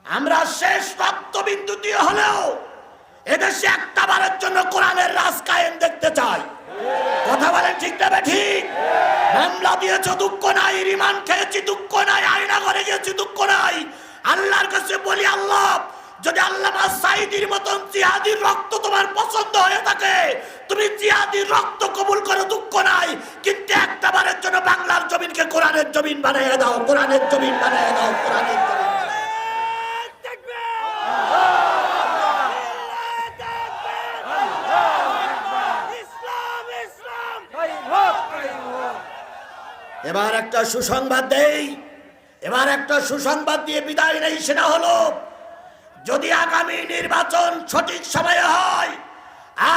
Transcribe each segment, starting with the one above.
আমরা শেষ রক্তবিন্দু দিয়ে হলেও এদেশে একটা বারের জন্য কোরআনের রাজ কায়েম দেখতে চাই। কথা বলেন ঠিক না ঠিক? মামলা দিয়েছ দুঃখ নাই, রিমান্ড খেয়েছি দুঃখ নাই, আয়না ঘরে গেছি দুঃখ নাই। আল্লাহর কাছে বলি, আল্লাহ যদি আল্লামা সাঈদীর মতন জিহাদির রক্ত তোমার পছন্দ হয়ে থাকে, তুমি জিহাদির রক্ত কবুল করো, দুঃখ নাই। কিন্তু একটা বারের জন্য বাংলার জমিনকে কোরআনের জমিন বানিয়ে দাও, কোরআনের জমিন বানিয়ে দাও, কোরআনের জমিন। এবার একটা সুসংবাদ দেই, এবার একটা সুসংবাদ দিয়ে বিদায় নেই। সেটা হলো, যদি আগামী নির্বাচন সঠিক সময়ে হয়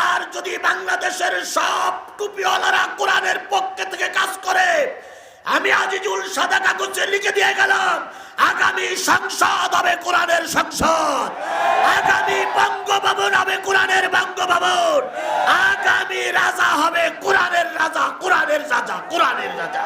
আর যদি বাংলাদেশের সব টুপিওয়ালারা কোরআনের পক্ষে থেকে কাজ করে, আমি আজিজুল সাদা কাগজে লিখে দিয়ে গেলাম, আগামী সংসদ হবে কোরআনের সংসদ, আগামী বঙ্গভবন হবে কোরআনের বঙ্গভবন, আগামী রাজা হবে কোরআনের রাজা, কোরআনের রাজা, কোরআনের রাজা।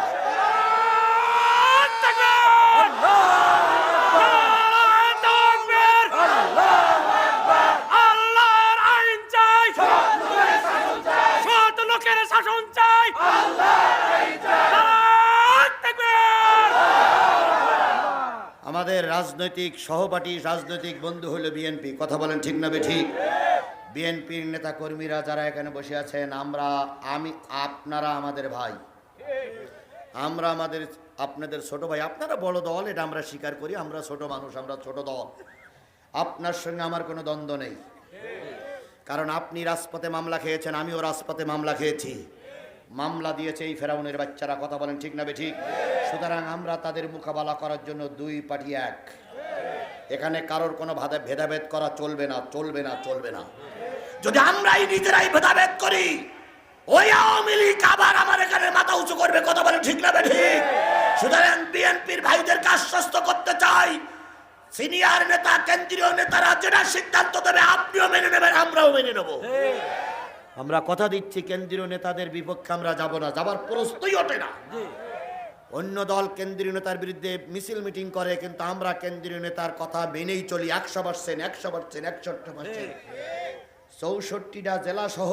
আমাদের রাজনৈতিক সহপাঠী, রাজনৈতিক বন্ধু হলো বিএনপি। কথা বলেন ঠিক না ঠিক? বিএনপির নেতা কর্মীরা যারা এখানে বসে আছেন, আপনারা আমাদের ভাই, আমরা আপনাদের ছোট ভাই। আপনারা বড় দল, এটা আমরা স্বীকার করি, আমরা ছোট মানুষ, আমরা ছোট দল। আপনার সঙ্গে আমার কোনো দ্বন্দ্ব নেই, কারণ আপনি রাজপথে মামলা খেয়েছেন, আমিও রাজপথে মামলা খেয়েছি, মামলা দিয়েছে এই ফেরাউনের বাচ্চারা। কথা বলেন ঠিক না ঠিক? সুতরাং আমরা তাদের মোকাবেলা করার জন্য দুই পার্টি এক। এখানে কারোর কোনো ভেদাভেদ করা চলবে না, চলবে না, চলবে না। যদি আমরাই নিজেরাই ভেদাভেদ করি, ওই আওয়ামী লীগ আবার আমার এখানে মাথা উঁচু করবে। কথা বলেন ঠিক না ঠিক? সুতরাং বিএনপির ভাইদেরকে আশ্বস্ত করতে চাই, সিনিয়র নেতা, কেন্দ্রীয় নেতারা যেটা সিদ্ধান্ত দেবে আপনিও মেনে নেবেন, আমরাও মেনে নেব। আমরা কথা দিচ্ছি, কেন্দ্রীয় নেতাদের বিপক্ষে আমরা যাব না, যাবার প্রশ্নই ওঠে না। অন্য দল কেন্দ্রীয় নেতার বিরুদ্ধে মিছিল মিটিং করে, কিন্তু আমরা কেন্দ্রীয় নেতার কথা মেনেই চলি 100%, 100%, 61%। 64টা জেলা সহ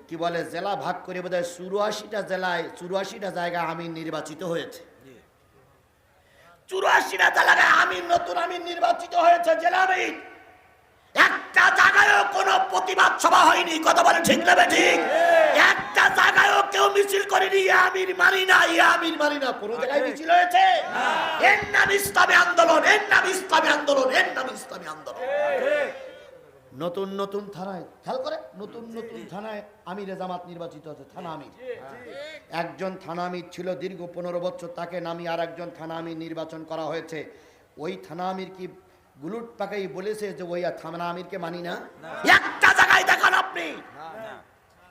কি বলে জেলা ভাগ করে বোধহয় 84টা জেলায় 84টা জায়গায় আমির নির্বাচিত হয়েছে। 84টা জায়গায় নতুন আমির নির্বাচিত হয়েছে, জেলা আমির। একটা জায়গায়ও কোনো প্রতিবাদ সভা হয়নি। কথা বলে ঠিক না ঠিক? একটা জায়গায়ও কেউ মিছিল করেনি, আমির মানি না, আমির মানি না। কোনো জায়গায় মিছিল হয়েছে? এর নাম ইসলামী আন্দোলন, এর নাম ইসলামী আন্দোলন, এর নাম ইসলামী আন্দোলন। নতুন নতুন থানায়, খেয়াল করে, নতুন নতুন থানায় আমিরে জামাত নির্বাচিত হচ্ছে, থানা আমির। একজন থানা আমির ছিল দীর্ঘ 15 বছর, তাকে নামিয়ে আর একজন থানা আমির নির্বাচন করা হয়েছে। ওই থানা আমির কি গুলুট পাকাই বলেছে যে ওই থানা আমিরকে মানি না? একটা জায়গায় দেখান আপনি।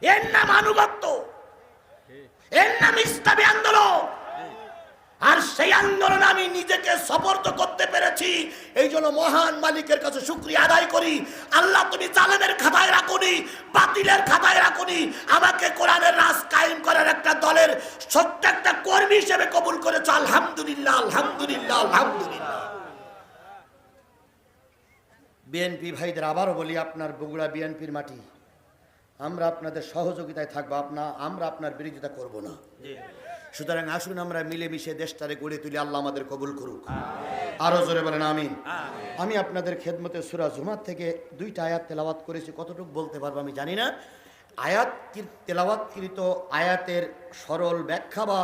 এর নাম আনুগত্য, এর নাম ইসলামী আন্দোলন। আর সেই আন্দোলন আমি নিজেকে সমর্থ করতে পেরেছি, এই জন্য মহান মালিকের কাছে শুকরিয়া আদায় করি। আল্লাহ, তুমি জালেমের খাতায় রাখুনি, বাতিলের খাতায় রাখুনি, আমাকে কোরআনের রাজ কায়েম করার একটা দলের সত্য একটা কর্মী হিসেবে কবুল করেছ। আলহামদুলিল্লাহ, আলহামদুলিল্লাহ, আলহামদুলিল্লাহ। বিএনপি ভাইদের আবারও বলি, আপনার বগুড়া বিএনপির মাটি, আমরা আপনাদের সহযোগিতায় থাকবো, আমরা আপনার বিরোধিতা করব না। সুতরাং আসুন আমরা মিলেমিশে দেশটারে গড়ে তুলি, আল্লাহ আমাদের কবুল করুক। আরো জোরে বলেন আমিন। আমি আপনাদের খেদমতে সূরা জুমার থেকে 2টা আয়াত তেলাওয়াত করেছি, কতটুকু বলতে পারবো আমি জানি না। আয়াত তেলাওয়াতকৃত আয়াতের সরল ব্যাখ্যা বা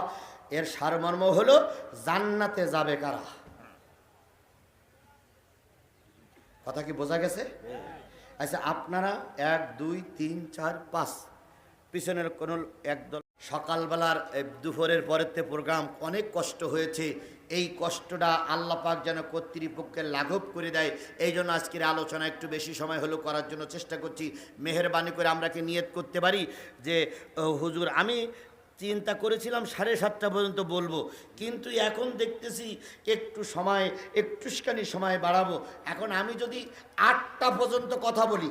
এর সারমর্ম হলো, জান্নাতে যাবে কারা? কথা কি বোঝা গেছে? আচ্ছা, আপনারা 1 2 3 4 5 পিছনের কোন একদল সকালবেলার দুপুরের পরেতে প্রোগ্রাম, অনেক কষ্ট হয়েছে। এই কষ্টটা আল্লাহ পাক যেন কর্তৃপক্ষের লাঘব করে দেয়, এই জন্য আজকের আলোচনা একটু বেশি সময় হলো করার জন্য চেষ্টা করছি। মেহেরবানি করে আমরা কি নিয়ত করতে পারি যে হুজুর, আমি চিন্তা করেছিলাম 7:30 পর্যন্ত বলবো, কিন্তু এখন দেখতেছি একটুখানি সময় বাড়াবো। এখন আমি যদি 8টা পর্যন্ত কথা বলি,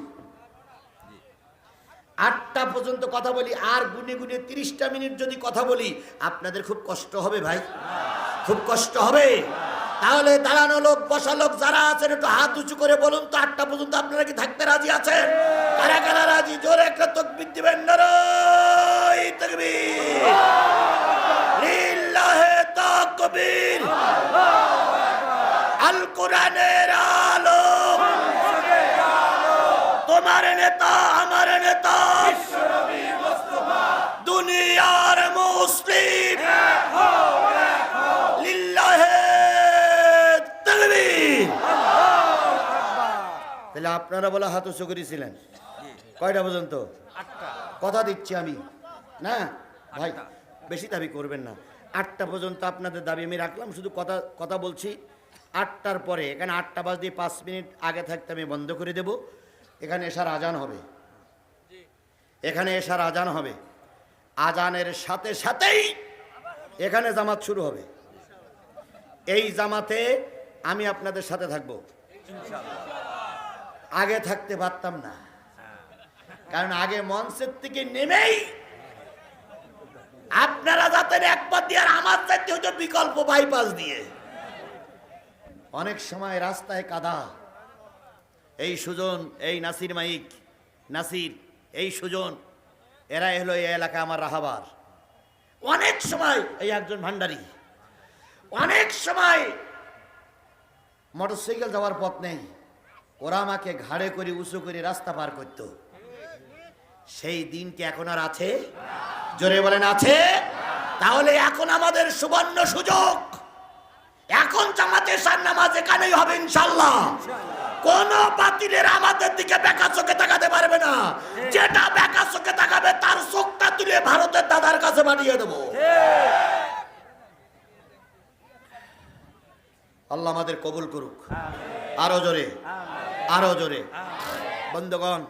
8টা পর্যন্ত কথা বলি, আর গুনে গুনে 30টা মিনিট যদি কথা বলি, আপনাদের খুব কষ্ট হবে ভাই, খুব কষ্ট হবে। তাহলে দাঁড়ানো লোক বসা লোক যারা আছেন একটু হাত উঁচু করে বলুন তো 8টা পর্যন্ত আপনারা কি থাকতে রাজি আছেন? কারা কারা রাজি? জোরে একটা তাকবীর দিবেন। নারায়ে তাকবীর, লিল্লাহে তাকবীর। আল কোরআনের আলো, তোমার নেতা আমার নেতা দুনিয়ার মুসলিম, লিল্লাহে তাকবীর। তাহলে আপনারা বলে হাত উঁচু করেছিলেন কয়টা পর্যন্ত? কথা দিচ্ছি আমি, না ভাই বেশি দাবি করবেন না। 8টা পর্যন্ত আপনাদের দাবি আমি রাখলাম, শুধু কথা বলছি। 8টার পরে এখানে 8টা বাজে 5 মিনিট আগে থাকতে আমি বন্ধ করে দেব। এখানে এশার আজান হবে, এখানে এশার আজান হবে। আজানের সাথে সাথেই এখানে জামাত শুরু হবে। এই জামাতে আমি আপনাদের সাথে থাকব। আগে থাকতে পারতাম না, কারণ আগে মঞ্চের থেকে নেমেই আপনারা যাতেন এক পথ দিয়ে, আর আমার চাইতে হতো বিকল্প বাইপাস দিয়ে। অনেক সময় রাস্তায় কাদা। এই সুজন, এই নাসির মাইক, নাসির, এই সুজন, এরা হলো এই এলাকা আমার রাহাবার। অনেক সময় এই একজন ভান্ডারী, অনেক সময় মোটরসাইকেল যাওয়ার পথ নেই, ওরা আমাকে ঘাড়ে করে উঁচু করে রাস্তা পার করত। সেই দিন কি এখন আর আছে? জোরে বলেন আছে? তাহলে এখন আমাদের সুবর্ণ সুযোগ। এখন জামাতে এশার নামাজ এখানেই হবে ইনশাআল্লাহ। কোন বাতিলের আমাদের দিকে বেকা চোখে তাকাতে পারবে না। যেটা বেকা চোখে তাকাবে তার চোখটা তুলে ভারতের দাদার কাছে পাঠিয়ে দেব। আল্লাহ আমাদের কবুল করুক। আরো জোরে, আরো জোরে। বন্ধুগণ,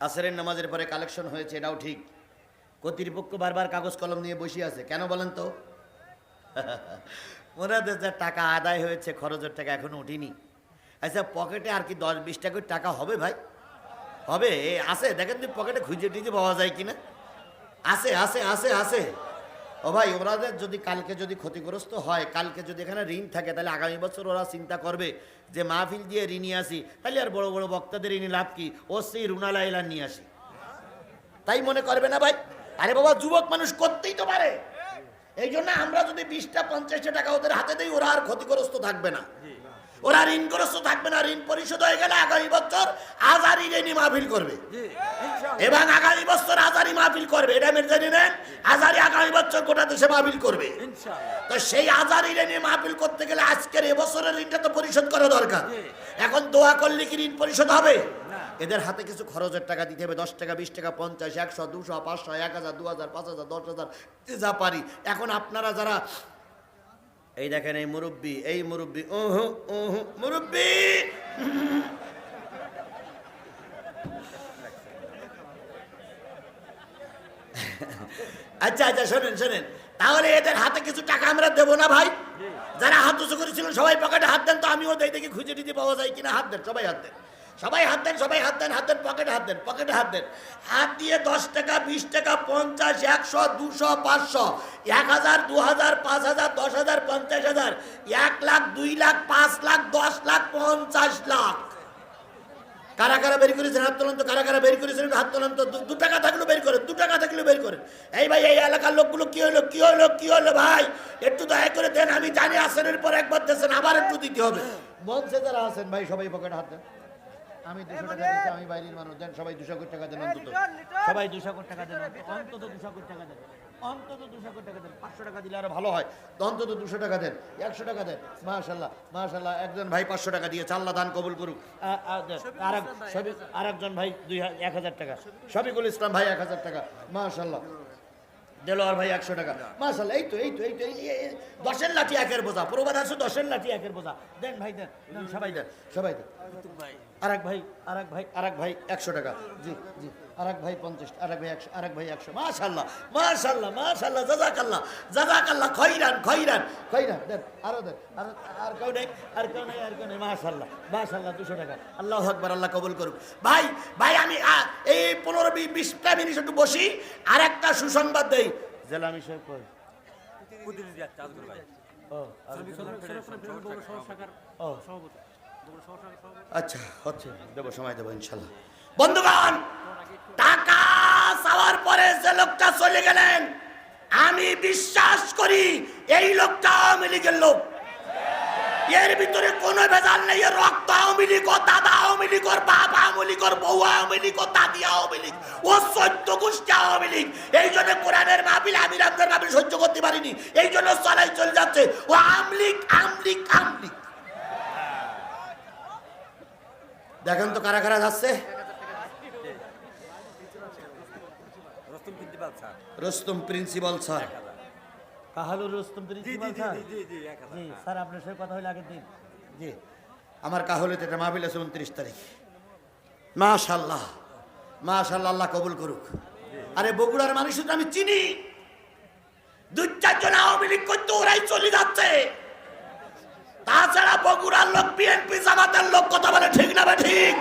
আসরের নামাজের পরে কালেকশন হয়েছে, এটাও ঠিক। কর্তৃপক্ষ বারবার কাগজ কলম নিয়ে বসে আছে, কেন বলেন তো? ওনাদের যা টাকা আদায় হয়েছে, খরচের টাকা এখনো উঠিনি। আচ্ছা, পকেটে আর কি 10-20 টাকা টাকা হবে ভাই? হবে? আছে, দেখেন তুই পকেটে খুঁজে টুজে পাওয়া যায় কিনা। আছে আছে আছে আছে। ও ভাই, ওনাদের যদি কালকে যদি ক্ষতিগ্রস্ত হয়, কালকে যদি এখানে ঋণ থাকে, তাহলে আগামী বছর ওরা চিন্তা করবে যে মাহফিল দিয়ে ঋণী আসি, তাহলে আর বড় বড় বক্তাদের ঋণী লাভ কি, ও সেই রুনালাইলা নিয়ে আসি, তাই মনে করবে না ভাই? আরে বাবা, যুবক মানুষ করতেই তো পারে। এই জন্য আমরা যদি 20টা-50টা টাকা ওদের হাতে দিই, ওরা আর ক্ষতিগ্রস্ত থাকবে না, ওরা ঋণগ্রস্ত থাকবে না। ঋণ পরিশোধ হয়ে গেলে আগামী বছর আজারি ঋণী মাহফিল করবে, এবং আগামী বছর আজারি মাহফিল করবে। এটা মেনে নেন, আজারি আগামী বছর গোটা দেশে মাহফিল করবে। তো সেই আজারি ঋণী মাহফিল করতে গেলে আজকের এবছরের ঋণটা তো পরিশোধ করা দরকার। এখন দোয়া করলে কি ঋণ পরিশোধ হবে? এদের হাতে কিছু খরচের টাকা দিতে হবে, 10 টাকা, 20 টাকা, 50, 100, 200, 500, 1000, 2000, 5000, 10,000 যা পারি। এখন আপনারা যারা এই দেখেন, এই মুরব্বী, এই মুরব্বী, মুরব্বী, আচ্ছা আচ্ছা, শোনেন শোনেন, তাহলে এদের হাতে কিছু টাকা আমরা দেবো না ভাই? যারা হাত উঁচু করেছিলেন সবাই পকেটে হাত দেন তো, আমিও দেই, দেখি খুঁজে দিতে পাওয়া যায় কিনা। হাত দেন, সবাই হাত দেন, সবাই হাত দেন, সবাই হাত দেন, হাত দেন, পকেটে হাত দেন, পকেটে হাত দেন। হাত দিয়ে 10 টাকা, 20 টাকা, 50, 100, 200, 500, 1000, 2000, 5000, 10,000, 50,000, 1 লাখ, 2 লাখ, 5 লাখ, 10 লাখ, 50 লাখ। কারা কারা বের করেছেন হাত তোলেন তো? কারা কারা বের করেছেন হাত তোলেন তো? 2 টাকা থাকলেও বের করেন, 2 টাকা থাকলেও বের করেন। এই ভাই, এই এলাকার লোকগুলো কি হলো, কি হলো, কি হলো ভাই? একটু দয়া করে দেন। আমি জানি আসনের পর একবার দিয়েছেন, আবার একটু দিতে হবে। মঞ্চে যারা আছেন ভাই, সবাই পকেটে হাত দেন। আমি 200 টাকা দিচ্ছি, আমি বাইরের মানুষ, দেন সবাই 200 কোটি টাকা দেন, অন্তত সবাই 200 কোটি টাকা দেন, অন্তত 200 কোটি টাকা দেন, অন্তত 200 কোটি টাকা দেন। 500 টাকা দিলে আরো ভালো হয়, অন্তত 200 টাকা দেন, 100 টাকা দেন। মাশাআল্লাহ মাশাআল্লাহ, একজন ভাই 500 টাকা দিয়েছে, আল্লাহ দান কবুল করুক। আরেকজন ভাই 1000 টাকা, শফিকুল ইসলাম ভাই 1000 টাকা, মাশাআল্লাহ। দেলোয়ার ভাই 100 টাকা, মাশাআল্লাহ। এই তো এই তো এই তো 10-এর লাঠি 1-এর বোঝা, প্রবাদ আছে 10-এর লাঠি 1-এর বোঝা। দেন ভাই, দেন, দেন, সবাই দেন, সবাই দেন। আরেক ভাই 100 টাকা, জি জি। আরেক ভাই 50, আরেক ভাই 100, আরেক ভাই 100। মাশাআল্লাহ মাশাআল্লাহ মাশাআল্লাহ, জাযাকাল্লাহ জাযাকাল্লাহ, খয়রান খয়রান খয়রান। দেন, আরো দেন, আর কেউ নেই, আর কেউ নেই, আর কেউ নেই। মাশাআল্লাহ মাশাআল্লাহ, 200 টাকা। আল্লাহু আকবার, আল্লাহ কবুল করুক। ভাই ভাই, আমি এই 15-20 মিনিট একটু বসি, আর একটা সুসংবাদ দেই। জেলা মিশক কই? আচ্ছা হচ্ছে, দেবো, সময় দেবো ইনশাল্লাহ। বন্ধুগণ, টাকা চাওয়ার পরে যে লোকটা চলে গেলেন, আমি বিশ্বাস করি এই লোকটা আওয়ামী লীগের লোক। এর ভিতরে কোনো ভেজাল নেই। এর রক্ত আওয়ামী লীগ, ও দাদা আওয়ামী লীগ, ওর বাপ আওয়ামী লীগ, ওর বউ আওয়ামী লীগ, ও দাদি আওয়ামী লীগ, ও 14 গোষ্ঠী আওয়ামী লীগ। এই জন্য কোরআনের মাহফিল, আমি রামদের মাহফিল সহ্য করতে পারিনি, এই জন্য চলাই চলে যাচ্ছে। ও আমলিক আমলিক আমলিক। দেখেন তো কারা কারা যাচ্ছে। রুস্তম প্রিন্সিপাল স্যার, কাহালুর রুস্তম প্রিন্সিপাল স্যার। জি স্যার, আপনার সাথে কথা হলে আগের দিন। জি, আমার কাহলিতে এটা মাহফিল আছে 29 তারিখ। মাশাআল্লাহ মাশাআল্লাহ, আল্লাহ কবুল করুক। আরে বগুড়ার মানুষ তো আমি চিনি, 2-4 জন আওয়ামী লীগ করতে ওরাই চলে যাচ্ছে। তাছাড়া বগুড়ার লোক বিএনপি জামাতের লোক, কথা বলে ঠিক না ঠিক?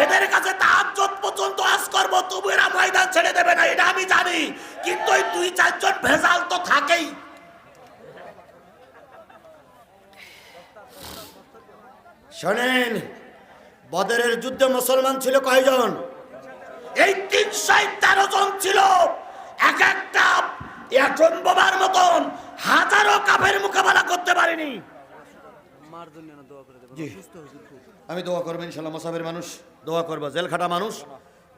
এদের কাছে তাহাজ্জুদ পর্যন্ত আজ করবো, তবু এরা ময়দান ছেড়ে দেবে না, এটা আমি জানি। কিন্তু ওই 2-4 জন ভেজাল তো থাকেই। শোনেন, বদরের যুদ্ধে মুসলমান ছিল কয়জন? এই 313 জন ছিল। এক একটা অ্যাটম বোমার মতন হাজারো কাফের মোকাবেলা করতে পারেনি। আমি দোয়া করবো ইনশাল্লাহ। মোসাফের মানুষ দোয়া করবো, জেলখাটা মানুষ,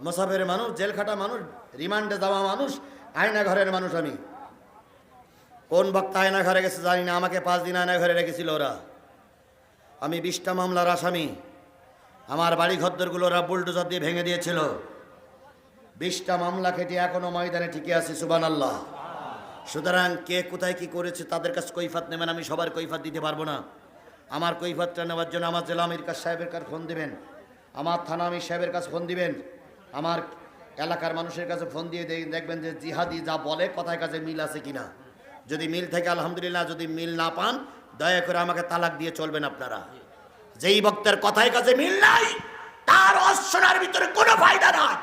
মোসাফের মানুষ, জেলখাটা মানুষ, রিমান্ডে যাওয়া মানুষ, আয়না ঘরের মানুষ। আমি কোন বক্তা আয়না ঘরে গেছে জানি না, আমাকে 5 দিন আয়না ঘরে রেখেছিল ওরা। আমি 20টা মামলার আসামি। আমার বাড়ি ঘরদরগুলো ওরা বুলডোজার দিয়ে ভেঙে দিয়েছিল। 20টা মামলা খেটে এখনো ময়দানে টিকে আছে, সুবহানাল্লাহ। সুতরাং কে কোথায় কি করেছে তাদের কাছে কৈফাত নেবেন, আমি সবার কৈফাত দিতে পারবো না। আমার কৈফাতটা নেওয়ার জন্য আমার জেলা আমির কাছে সাহেবের কাছে ফোন দিবেন, আমার থানা আমির সাহেবের কাছে ফোন দিবেন, আমার এলাকার মানুষের কাছে ফোন দিয়ে দেখবেন যে জিহাদি যা বলে কথায় কাছে মিল আছে কিনা। যদি মিল থাকে আলহামদুলিল্লাহ, যদি মিল না পান দয়া করে আমাকে তালাক দিয়ে চলবেন আপনারা। যেই বক্তার কথায় কাছে মিল নাই তার অশোনার ভিতরে কোনো ফায়দা নাই।